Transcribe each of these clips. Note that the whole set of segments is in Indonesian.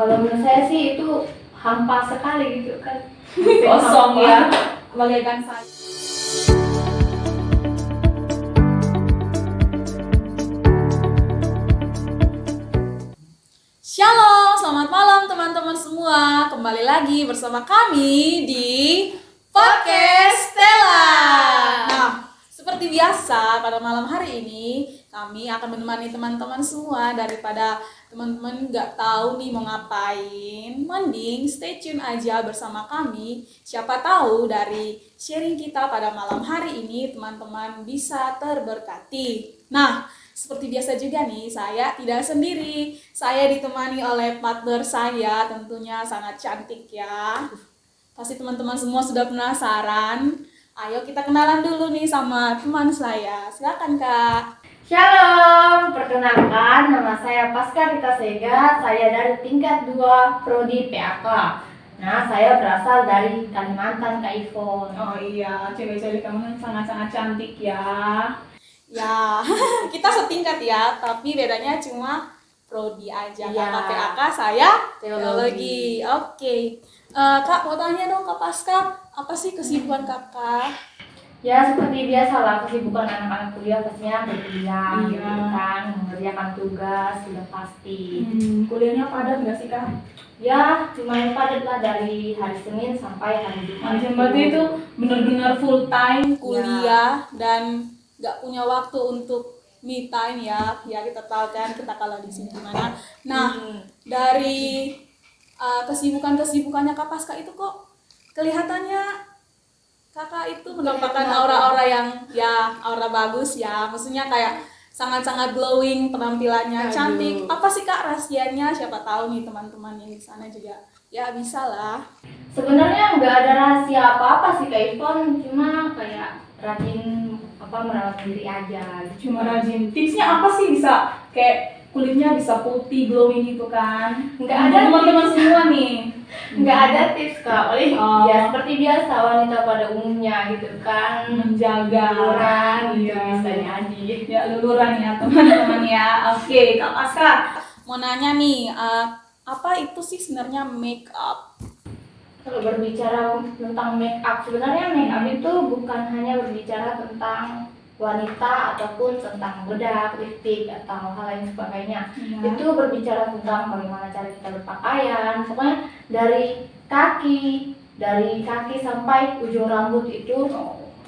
Kalau menurut saya sih itu hampa sekali gitu kan. Kosong Hampa. ya, bagaikan saya. Shalom, selamat malam teman-teman semua. Kembali lagi bersama kami di Podcast Stella. Nah, seperti biasa pada malam hari ini kami akan menemani teman-teman semua. Daripada teman-teman nggak tahu nih mau ngapain, mending stay tune aja bersama kami. Siapa tahu dari sharing kita pada malam hari ini teman-teman bisa terberkati. Nah, seperti biasa juga nih, saya tidak sendiri. Saya ditemani oleh partner saya, tentunya sangat cantik ya. Pasti teman-teman semua sudah penasaran. Ayo kita kenalan dulu nih sama teman saya. Silakan Kak. Shalom, perkenalkan nama saya Pasca Rita Sega. Saya dari tingkat 2 Prodi PAK. Nah, saya berasal dari Kalimantan, Kak Ivon. Oh iya, cewek-cewek kamu sangat-sangat cantik ya. Ya, kita setingkat ya, tapi bedanya cuma prodi aja. Iya. Kakak PAK, saya Teologi. Oke. Kak, mau tanya dong Kak Pasca, apa sih kesibukan Kakak? Ya, seperti biasa lah, kesibukan anak-anak kuliah pastinya berkuliah, Iya. gitu kan, mengerjakan tugas, sudah pasti. Kuliahnya padat nggak sih Kak? Ya, lumayan padat lah dari hari Senin sampai hari Jumat. Berarti itu benar-benar full time kuliah dan nggak punya waktu untuk me time ya. Ya kita tahu kan kita kalau di sini gimana. Nah, dari kesibukannya Kak Pasca itu kok kelihatannya Kakak itu menampakkan aura-aura yang ya aura bagus ya. Maksudnya kayak sangat-sangat glowing penampilannya, Aduh. cantik. Apa sih Kak rahasianya? Siapa tahu nih teman-teman yang di sana juga ya bisa lah. Sebenarnya nggak ada rahasia apa-apa sih Kak Ivon, cuma kayak rajin merawat diri aja. Gitu. Cuma rajin. Tipsnya apa sih bisa kayak kulitnya bisa putih glowing gitu kan? Nggak ada teman-teman tips. semua nih. Nggak ada tips Kak, paling Oh. ya seperti biasa wanita pada umumnya gitu kan. Menjaga Luluran gitu iya. bisa jadi. Ya luluran ya teman-teman ya. Oke, Kak Pasca mau nanya nih, apa itu sih sebenarnya make up? Kalau berbicara tentang make up, sebenarnya make up itu bukan hanya berbicara tentang wanita ataupun tentang bedak, lipstik atau hal lain sebagainya. Itu berbicara tentang bagaimana cara kita berpakaian, pokoknya dari kaki sampai ujung rambut itu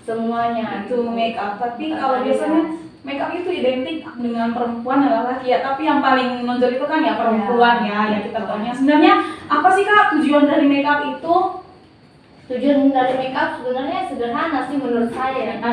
semuanya Itu make up. Tapi Bukan kalau hanya- biasanya make up itu identik dengan perempuan adalah laki ya. Tapi yang paling menonjol itu kan ya perempuan ya. Yang kita tahunya sebenarnya apa sih Kak tujuan dari make up itu? Tujuan dari make up sebenarnya sederhana sih menurut saya.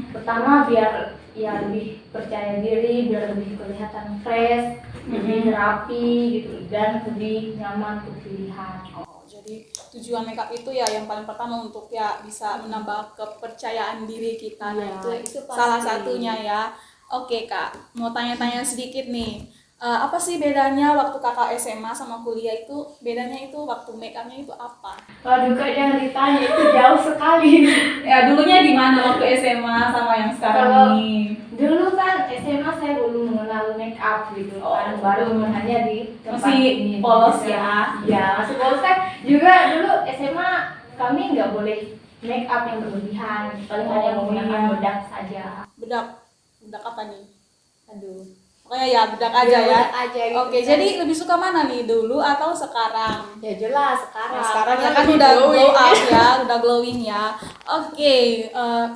Pertama biar ya lebih percaya diri, biar lebih kelihatan fresh, lebih rapi gitu dan lebih nyaman untuk dilihat. Oh, jadi tujuan makeup itu ya yang paling pertama untuk ya bisa menambah kepercayaan diri kita. Ya, Nah, itu pasti. salah satunya ya. Oke Kak, mau tanya-tanya sedikit nih. Apa sih bedanya waktu Kakak SMA sama kuliah itu? Bedanya itu waktu makeupnya itu apa? Waduh Kak, jangan ditanya, itu jauh sekali. Ya dulunya di mana waktu SMA sama yang sekarang Kalau ini? dulu kan SMA saya belum mengenal make up gitu kan, baru hanya di tempat Masih ini. polos ya? Iya, masih polos kan. Juga dulu SMA kami nggak boleh make up yang berlebihan, paling hanya menggunakan iya. bedak saja. Bedak apa nih? Aduh. Pokoknya ya bedak aja ya. Bedak aja gitu Oke, kan. jadi lebih suka mana nih, dulu atau sekarang? Ya jelas sekarang. Nah, sekarang ya kan lebih udah glowing. glow up ya, udah glowing ya. Oke,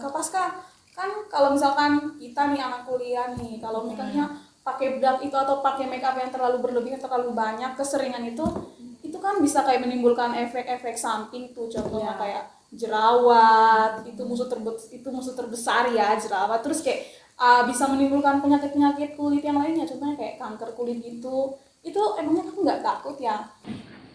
Kak Pasca, kan kalau misalkan kita nih anak kuliah nih, kalau misalnya pakai bedak itu atau pakai make up yang terlalu berlebihan, terlalu banyak, keseringan itu kan bisa kayak menimbulkan efek-efek samping tuh, contohnya Iya. kayak jerawat, itu musuh terbesar ya jerawat. Terus kayak bisa menimbulkan penyakit-penyakit kulit yang lainnya, contohnya kayak kanker kulit gitu. Itu emangnya kamu nggak takut ya?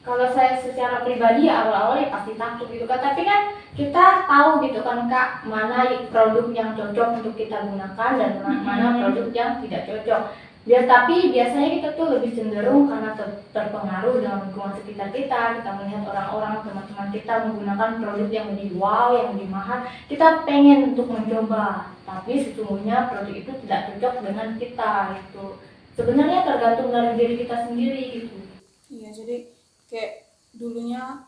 Kalau saya secara pribadi ya awal-awal ya pasti takut gitu kan, tapi kan kita tahu gitu kan Kak, mana produk yang cocok untuk kita gunakan dan mana produk yang tidak cocok. Tapi biasanya kita tuh lebih cenderung karena terpengaruh dengan lingkungan sekitar kita melihat orang-orang teman-teman kita menggunakan produk yang lebih wow, yang lebih mahal, kita pengen untuk mencoba, tapi sesungguhnya produk itu tidak cocok dengan kita gitu. Sebenarnya tergantung dari diri kita sendiri gitu. Iya, jadi kayak dulunya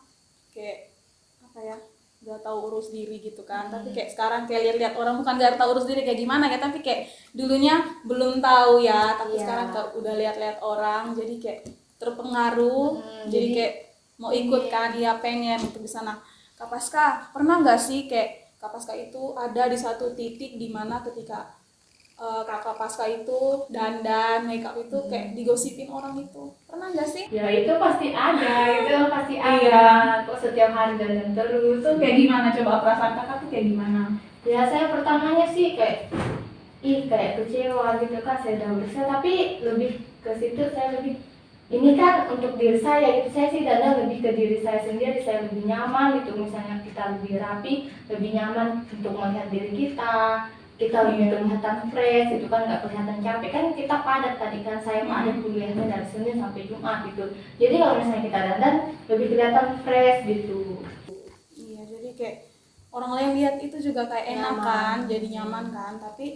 kayak apa ya, nggak tahu urus diri gitu kan. Tapi kayak sekarang kayak lihat-lihat orang, bukan nggak tahu urus diri kayak gimana ya, tapi kayak dulunya belum tahu ya, tapi Iya. sekarang udah lihat-lihat orang, jadi kayak terpengaruh, jadi kayak mau ikut kan, iya pengen untuk di sana. Kak Paskah, pernah nggak sih kayak Kak Paskah itu ada di satu titik di mana ketika Kakak Paskah itu dandan makeup itu kayak digosipin orang itu, pernah nggak sih? Ya itu pasti ada, itu pasti ada. Iya. Kok setiap hari dandan terus. Itu kayak gimana, coba perasaan kakak tuh kayak gimana? Ya saya pertamanya sih kayak kayak kecewa gitu kan, saya udah berusaha, tapi lebih ke situ saya lebih ini kan untuk diri saya gitu, saya sih dandan lebih ke diri saya sendiri, saya lebih nyaman gitu, misalnya kita lebih rapi, lebih nyaman untuk melihat diri kita lebih kelihatan fresh itu kan, nggak kelihatan capek kan, kita padat tadi kan, saya padat kuliahnya dari Senin sampai Jumat gitu, jadi kalau misalnya kita dandan lebih kelihatan fresh gitu. Iya, jadi kayak orang lain lihat itu juga kayak enak Nyaman. kan, jadi nyaman kan. Tapi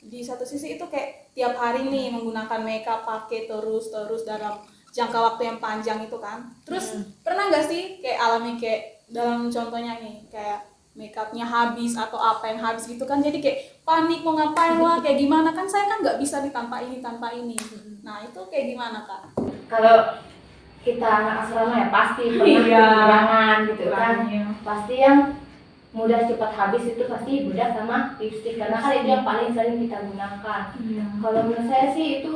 di satu sisi itu kayak tiap hari nih menggunakan makeup, pakai terus dalam jangka waktu yang panjang itu kan. Terus pernah nggak sih kayak alami kayak dalam contohnya nih kayak makeupnya habis atau apa yang habis gitu kan, jadi kayak panik mau ngapain lah, kayak gimana kan, saya kan nggak bisa nih tanpa ini. Nah itu kayak gimana Kak? Kalau kita anak asrama ya pasti pernah Iya. kekurangan gitu kan, Iya. pasti yang mudah cepat habis itu pasti bedak sama lipstik, karena kan itu yang paling sering kita gunakan. Iya. Kalau menurut saya sih itu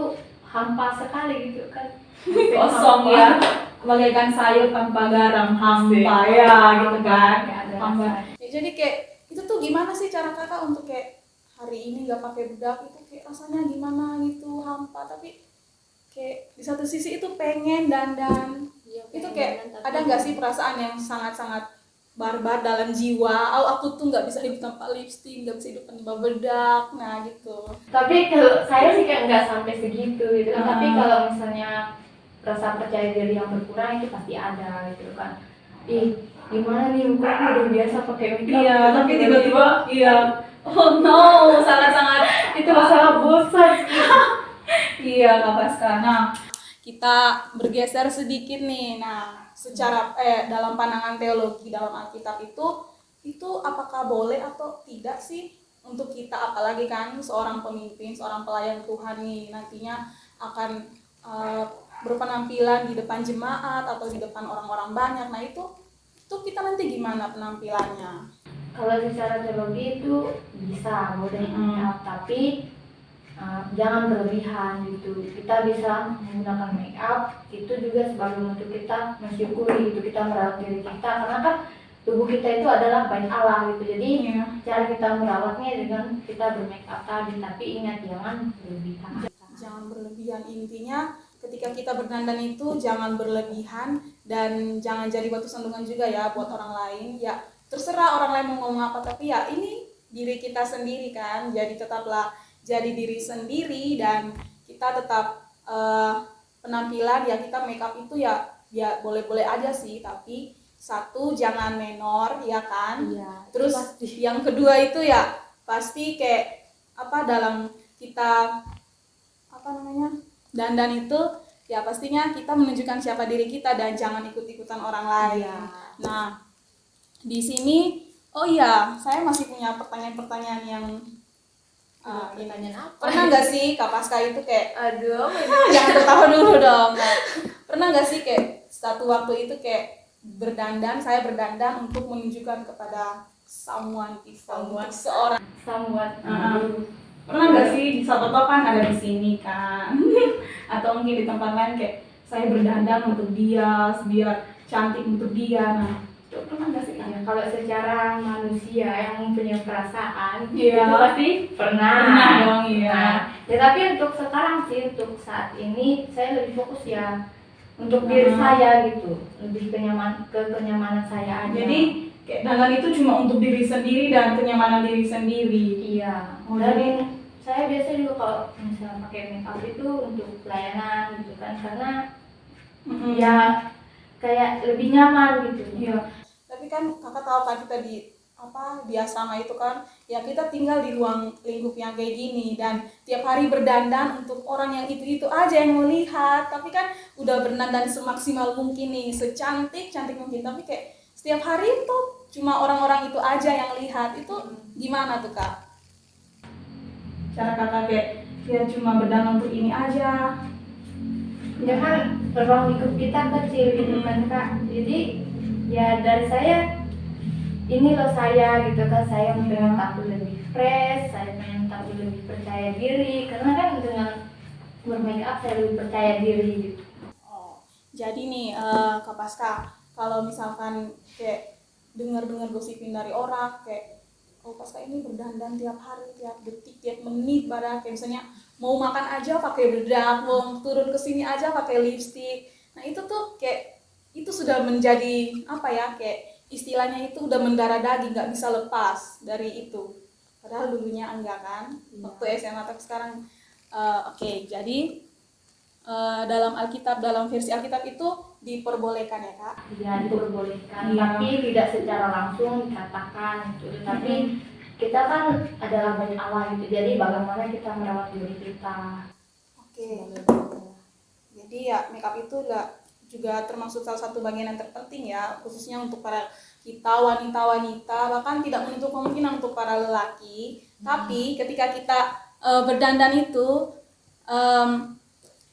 hampa sekali gitu kan, Kosong ya, bagaikan sayur tanpa garam, hampa ya gitu kan. Nggak ada Hampa. rasa. Ya, jadi kayak itu tuh gimana sih cara kakak untuk kayak hari ini nggak pakai bedak itu kayak rasanya gimana gitu, hampa, tapi kayak di satu sisi itu pengen dandan. Itu kayak ada nggak sih perasaan yang sangat-sangat barbar dalam jiwa, aku tuh nggak bisa hidup tanpa lipstik, nggak bisa hidup tanpa bedak, nah gitu. Tapi kalau saya sih kayak nggak sampai segitu gitu kan, tapi kalau misalnya rasa percaya diri yang berkurang itu pasti ada gitu kan. Gimana nih, muka aku udah biasa pakai makeup. Iya, tapi tiba-tiba iya. Oh no, sangat-sangat itu masalah bosan sih. iya Kak Paskah. Nah, kita bergeser sedikit nih. Nah, secara dalam pandangan teologi dalam Alkitab itu apakah boleh atau tidak sih untuk kita, apalagi kan seorang pemimpin, seorang pelayan Tuhan nih nantinya akan berpenampilan di depan jemaat atau di depan orang-orang banyak. Nah, itu kita nanti gimana penampilannya? Kalau secara teologi itu bisa boleh makeup, tapi jangan berlebihan gitu. Kita bisa menggunakan makeup itu juga sebagai bentuk kita mensyukuri gitu, kita merawat diri kita, karena kan tubuh kita itu adalah bait Allah gitu. Jadi cara kita merawatnya dengan kita bermakeup tadi, tapi ingat jangan berlebihan. Jangan berlebihan, intinya ketika kita berdandan itu jangan berlebihan dan jangan jadi batu sandungan juga ya buat orang lain. Ya terserah orang lain mau ngomong apa, tapi ya ini diri kita sendiri kan, jadi tetaplah jadi diri sendiri dan kita tetap penampilan ya, kita makeup itu ya boleh-boleh aja sih, tapi satu jangan menor ya kan. Iya. Terus yang kedua itu ya pasti kayak apa, dalam kita dandan itu ya pastinya kita menunjukkan siapa diri kita dan jangan ikut-ikutan orang lain. Iya. Nah, di sini saya masih punya pertanyaan-pertanyaan yang Pertanyaan apa? pernah nggak sih Kak Paskah itu kayak Aduh, jangan tertawa dulu dong. Nah, pernah nggak sih kayak satu waktu itu kayak saya berdandan untuk menunjukkan kepada someone, seorang somewhat. pernah nggak sih, siapa tahu kan ada di sini kan atau mungkin di tempat lain kayak saya berdandan untuk dia biar cantik untuk dia. Nah, itu pernah nggak sih? Ya, kalau secara manusia yang mempunyai perasaan Iya. itu pasti pernah dong, iya. Nah, ya tapi untuk sekarang sih, untuk saat ini saya lebih fokus ya untuk diri saya gitu, lebih kenyamanan saya aja. Jadi kayak dandan itu cuma untuk diri sendiri dan kenyamanan diri sendiri. Iya. Dan saya biasa juga kalau misalnya pakai makeup itu untuk pelayanan gitu kan, karena ya kayak lebih nyaman gitu. Iya. Tapi kan kakak tahu kan kita di biasa mah itu kan ya kita tinggal di ruang lingkup yang kayak gini dan tiap hari berdandan untuk orang yang itu aja yang mau lihat, tapi kan udah berdandan semaksimal mungkin nih, secantik mungkin, tapi kayak setiap hari itu cuma orang-orang itu aja yang lihat. Itu gimana tuh Kak? Cara Kakak kayak ya cuma berdandan untuk ini aja. Ya kan ruang lingkup kita kecil gitu kan Kak, jadi ya dari saya ini loh saya gitu kan, saya pengen tampil lebih fresh, saya pengen tampil lebih percaya diri, karena kan dengan bermake up saya lebih percaya diri gitu. Jadi nih Kak Pasca, kalau misalkan kayak dengar gosipin dari orang kayak Pasca ini berdandan tiap hari, tiap detik, tiap menit, pada kayak misalnya mau makan aja pakai bedak, mau turun ke sini aja pakai lipstick. Nah itu tuh kayak itu sudah menjadi kayak istilahnya itu udah mendarah daging, nggak bisa lepas dari itu. Padahal dulunya enggak kan, waktu SMA, tapi sekarang jadi dalam Alkitab, dalam versi Alkitab itu diperbolehkan ya Kak? Ya diperbolehkan, tapi tidak secara langsung dikatakan gitu. Tapi kita kan adalah banyak Allah gitu, jadi bagaimana kita merawat diri kita. Jadi ya makeup itu juga termasuk salah satu bagian yang terpenting ya, khususnya untuk para kita wanita-wanita, bahkan tidak menutup kemungkinan untuk para lelaki. Tapi ketika kita berdandan itu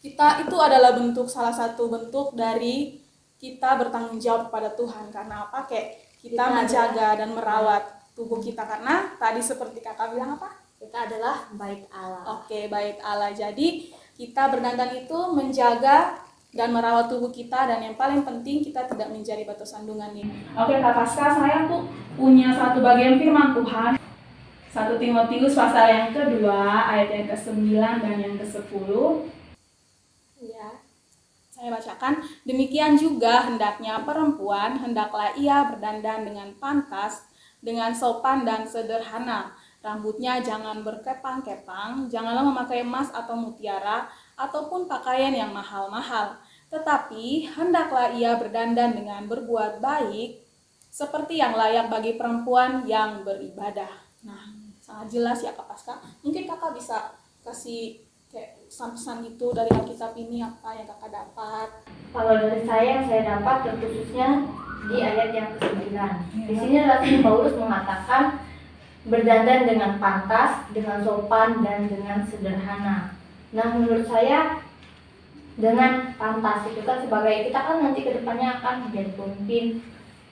kita itu adalah salah satu bentuk dari kita bertanggung jawab kepada Tuhan. Karena apa? Kayak kita menjaga dan merawat tubuh kita, karena tadi seperti Kakak bilang apa? Kita adalah bait Allah. Bait Allah. Jadi kita berdandan itu menjaga dan merawat tubuh kita, dan yang paling penting kita tidak menjadi batu sandungan ini. Kak Pasca, saya tuh punya satu bagian firman Tuhan, 1 Timotius pasal yang kedua ayat yang ke-9 dan yang ke-10. Ya, saya bacakan. Demikian juga hendaknya perempuan, hendaklah ia berdandan dengan pantas, dengan sopan dan sederhana. Rambutnya jangan berkepang-kepang, janganlah memakai emas atau mutiara, ataupun pakaian yang mahal-mahal. Tetapi hendaklah ia berdandan dengan berbuat baik, seperti yang layak bagi perempuan yang beribadah. Nah, sangat jelas ya Kak Pasca. Mungkin Kakak bisa kasih kayak pesan-pesan itu dari Alkitab ini, apa yang Kakak dapat? Kalau dari saya yang saya dapat terkhususnya di ayat yang ke-9. Di sini Rasul Paulus mengatakan berdandan dengan pantas, dengan sopan, dan dengan sederhana. Nah, menurut saya dengan pantas itu kan sebagai kita kan nanti kedepannya akan menjadi pemimpin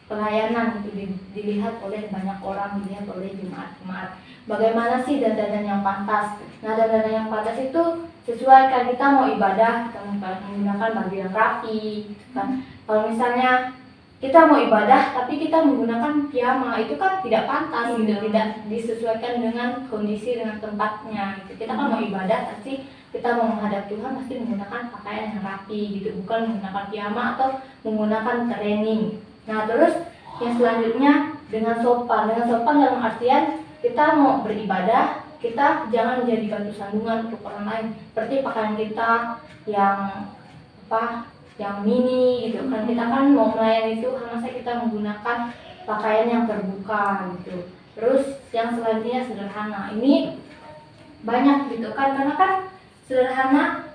pelayanan itu, dilihat oleh banyak orang, dilihat oleh jemaat-jemaat. Bagaimana sih dandanan yang pantas? Nah, dandanan yang pantas itu sesuai kan kita mau ibadah, kita menggunakan baju yang rapi, kan. Kalau misalnya kita mau ibadah tapi kita menggunakan piyama, itu kan tidak pantas gitu, tidak disesuaikan dengan kondisi, dengan tempatnya gitu. Kita kan mau ibadah, pasti kita mau menghadap Tuhan pasti menggunakan pakaian yang rapi gitu, bukan menggunakan piyama atau menggunakan training. Nah, terus yang selanjutnya dengan sopan. Dengan sopan dalam artian kita mau beribadah, kita jangan menjadi batu sandungan untuk orang lain. Seperti pakaian kita yang yang mini gitu kan, kita kan mau melayani Tuhan, masa kita menggunakan pakaian yang terbuka gitu. Terus yang selanjutnya sederhana, ini banyak gitu kan, karena kan sederhana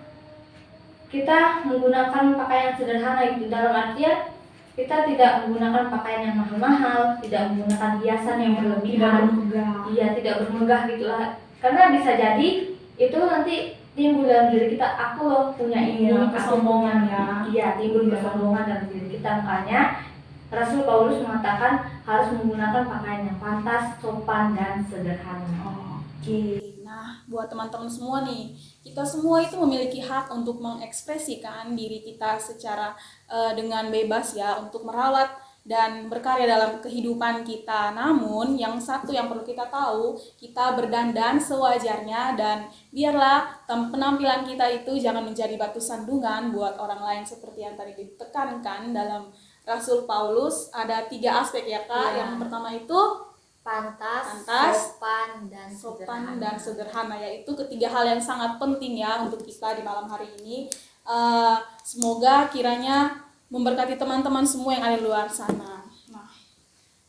kita menggunakan pakaian sederhana itu dalam artian kita tidak menggunakan pakaian yang mahal-mahal, tidak menggunakan hiasan yang berlebihan, tidak bermegah gitulah, karena bisa jadi itu nanti timbul dalam diri kita, aku loh punya ini, kesombongan ya. Iya, timbul kesombongan dalam diri kita. Makanya Rasul Paulus mengatakan harus menggunakan pakaian yang pantas, sopan, dan sederhana. Nah, buat teman-teman semua nih, kita semua itu memiliki hak untuk mengekspresikan diri kita secara dengan bebas ya, untuk merawat dan berkarya dalam kehidupan kita. Namun yang satu yang perlu kita tahu, kita berdandan sewajarnya, dan biarlah penampilan kita itu jangan menjadi batu sandungan buat orang lain, seperti yang tadi ditekankan dalam Rasul Paulus. Ada 3 aspek ya Kak. Ya. Yang pertama itu Pantas, sopan dan sederhana, yaitu ketiga hal yang sangat penting ya untuk kita di malam hari ini. Semoga kiranya memberkati teman-teman semua yang ada di luar sana. Nah,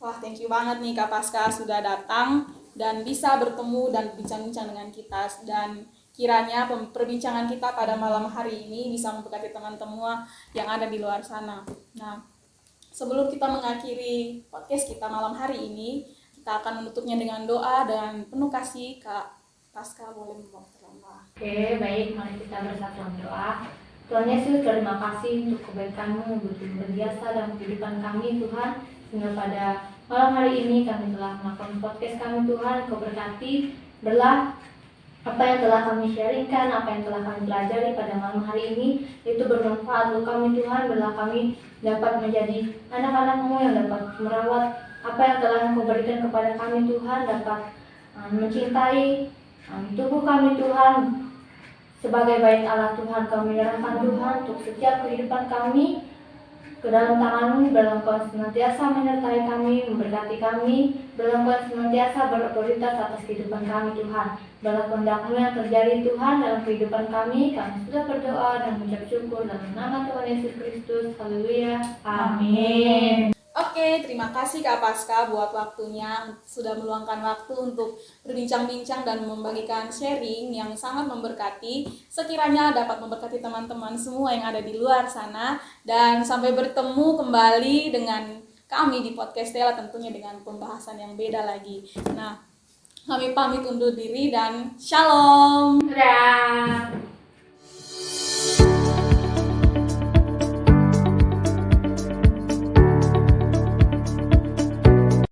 Wah, thank you banget nih Kak Paskah sudah datang dan bisa bertemu dan bincang-bincang dengan kita, dan kiranya perbincangan kita pada malam hari ini bisa memberkati teman-teman yang ada di luar sana. Nah, sebelum kita mengakhiri podcast kita malam hari ini, kita akan menutupnya dengan doa dan penuh kasih. Kak Paskah boleh membawa doa. Oke, baik, mari kita bersatu berdoa. Tuhan Yesus, terima kasih untuk kebaikan-Mu begitu berbiasa dalam kehidupan kami Tuhan, sehingga pada malam hari ini kami telah melakukan podcast kami Tuhan. Kau berkati, berlah apa yang telah kami sharingkan, apa yang telah kami pelajari pada malam hari ini, itu bermanfaat untuk kami Tuhan. Berlah kami dapat menjadi anak-anak-Mu yang dapat merawat apa yang telah Engkau berikan kepada kami Tuhan, dapat mencintai tubuh kami Tuhan sebagai bait Allah Tuhan. Kami menyerahkan Tuhan untuk setiap kehidupan kami ke dalam tangan-Mu. Dalam Kau senantiasa menyertai kami, memberkati kami. Dalam Kau senantiasa berotoritas atas kehidupan kami Tuhan. Dalam kehendak-Mu yang terjadi Tuhan dalam kehidupan kami sudah berdoa dan mengucap syukur dalam nama Tuhan Yesus Kristus. Haleluya. Amin. Oke, terima kasih Kak Paskah buat waktunya, sudah meluangkan waktu untuk berbincang-bincang dan membagikan sharing yang sangat memberkati. Sekiranya dapat memberkati teman-teman semua yang ada di luar sana, dan sampai bertemu kembali dengan kami di podcast Stella, tentunya dengan pembahasan yang beda lagi. Nah, kami pamit undur diri dan shalom. Dadah.